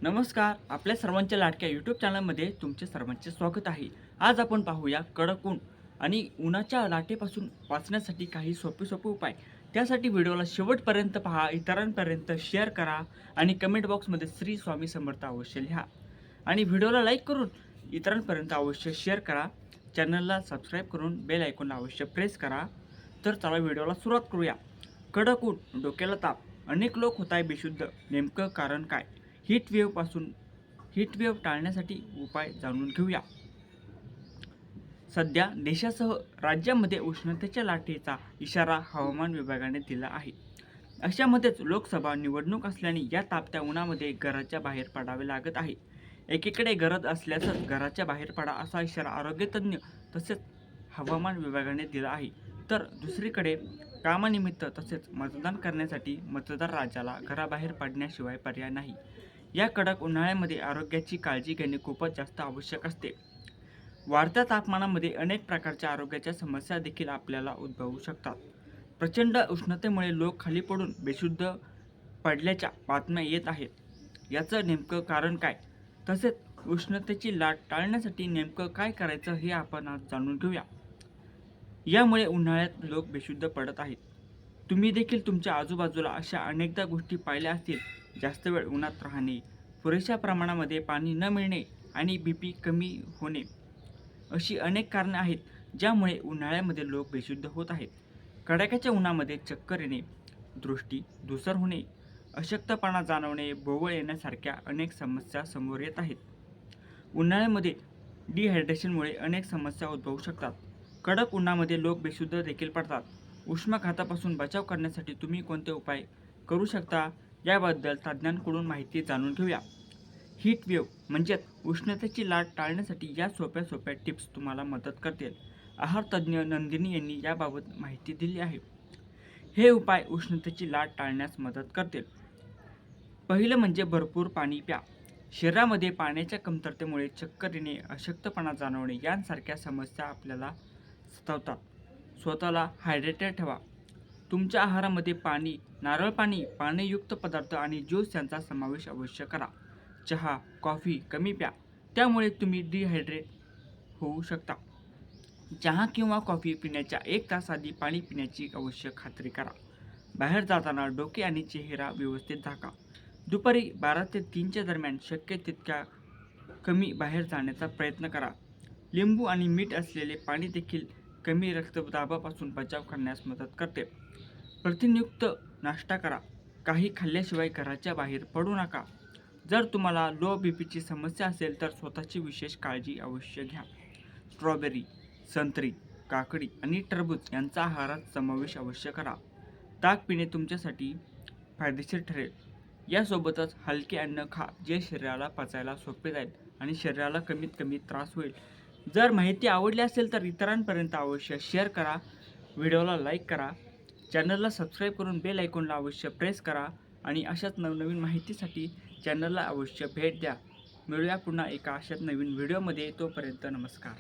नमस्कार. आपल्या सर्वांच्या लाडक्या यूट्यूब चॅनलमध्ये तुमचे सर्वांचे स्वागत आहे. आज आपण पाहूया कडक ऊन आणि उन्हाच्या लाटेपासून वाचण्यासाठी काही सोपे उपाय. त्यासाठी व्हिडिओला शेवटपर्यंत पहा, इतरांपर्यंत शेअर करा आणि कमेंट बॉक्समध्ये श्री स्वामी समर्थ अवश्य लिहा. आणि व्हिडिओला लाईक करून इतरांपर्यंत अवश्य शेअर करा. चॅनलला सबस्क्राईब करून बेल आयकॉनला अवश्य प्रेस करा. तर चला व्हिडिओला सुरुवात करूया. कडक ऊन, डोक्याला ताप, अनेक लोक होत आहे बेशुद्ध. नेमकं कारण काय? हीट वेव्ह टाळण्यासाठी उपाय जाणून घेऊया. सध्या देशासह राज्यामध्ये उष्णतेच्या लाटेचा इशारा हवामान विभागाने दिला आहे. अशामध्येच लोकसभा निवडणूक असल्याने या तापत्या उन्हामध्ये घराच्या बाहेर पडावे लागत आहे. एकीकडे गरज असल्यासच घराच्या बाहेर पडा असा इशारा आरोग्यतज्ञ तसेच हवामान विभागाने दिला आहे. तर दुसरीकडे कामानिमित्त तसेच मतदान करण्यासाठी मतदार राजाला घराबाहेर पडण्याशिवाय पर्याय नाही. या कडक उन्हाळ्यामध्ये आरोग्याची काळजी घेणे खूपच जास्त आवश्यक असते. वाढत्या तापमानामध्ये अनेक प्रकारच्या आरोग्याच्या समस्या देखील आपल्याला उद्भवू शकतात. प्रचंड उष्णतेमुळे लोक खाली पडून बेशुद्ध पडल्याच्या बातम्या येत आहेत. याचं नेमकं कारण काय? तसेच उष्णतेची लाट टाळण्यासाठी नेमकं काय करायचं हे आपण आज जाणून घेऊया. यामुळे उन्हाळ्यात लोक बेशुद्ध पडत आहेत. तुम्ही देखील तुमच्या आजूबाजूला अशा अनेकदा गोष्टी पाहिल्या असतील. जास्त वेळ उन्हात राहणे, पुरेशा प्रमाणामध्ये पाणी न मिळणे आणि बीपी कमी होणे अशी अनेक कारणे आहेत ज्यामुळे उन्हाळ्यामध्ये लोक बेशुद्ध होत आहेत. कडाक्याच्या उन्हामध्ये चक्कर येणे, दृष्टी धूसर होणे, अशक्तपणा जाणवणे, बोवळ येण्यासारख्या अनेक समस्या समोर येत आहेत. उन्हाळ्यामध्ये डिहायड्रेशनमुळे अनेक समस्या उद्भवू शकतात. कडक उन्हामध्ये लोक बेशुद्ध देखील पडतात. उष्माघातापासून बचाव करण्यासाठी तुम्ही कोणते उपाय करू शकता याबद्दल तज्ज्ञांकडून माहिती जाणून घेऊया. हीट वेव्ह म्हणजेच उष्णतेची लाट टाळण्यासाठी या सोप्या टिप्स तुम्हाला मदत करतील. आहार तज्ज्ञ नंदिनी यांनी याबाबत माहिती दिली आहे. हे उपाय उष्णतेची लाट टाळण्यास मदत करतील. पहिलं म्हणजे भरपूर पाणी प्या. शरीरामध्ये पाण्याच्या कमतरतेमुळे चक्कर येणे, अशक्तपणा जाणवणे यांसारख्या समस्या आपल्याला सतावतात. स्वतःला हायड्रेटेड ठेवा. तुमच्या आहारामध्ये पाणी, नारळ पाणी, पाण्यायुक्त पदार्थ आणि ज्यूस यांचा समावेश अवश्य करा. चहा, कॉफी कमी प्या, त्यामुळे तुम्ही डिहायड्रेट होऊ शकता. चहा किंवा कॉफी पिण्याच्या 1 तास आधी पाणी पिण्याची अवश्य खात्री करा. बाहेर जाताना डोके आणि चेहरा व्यवस्थित झाका. दुपारी 12 ते 3च्या दरम्यान शक्य तितक्या कमी बाहेर जाण्याचा प्रयत्न करा. लिंबू आणि मीठ असलेले पाणी देखील कमी रक्तदाबापासून बचाव करण्यास मदत करते. प्रथिनयुक्त नाश्ता करा. काही खाल्ल्याशिवाय घराच्या बाहेर पडू नका. जर तुम्हाला लो बीपीची समस्या असेल तर स्वतःची विशेष काळजी अवश्य घ्या. स्ट्रॉबेरी, संत्री, काकडी आणि टरबूज यांचा आहारात समावेश अवश्य करा. ताक पिणे तुमच्यासाठी फायदेशीर ठरेल. यासोबतच हलके अन्न खा जे शरीराला पचायला सोपे जाईल आणि शरीराला कमीत कमी त्रास होईल. जर माहिती आवडली असेल तर इतरांपर्यंत अवश्य शेअर करा. व्हिडिओला लाईक करा. चॅनलला सबस्क्राईब करून बेल आयकॉनला अवश्य प्रेस करा आणि अशाच नवनवीन माहितीसाठी चॅनलला अवश्य भेट द्या. मिळूया पुन्हा एका अशाच नवीन व्हिडिओमध्ये. तोपर्यंत नमस्कार.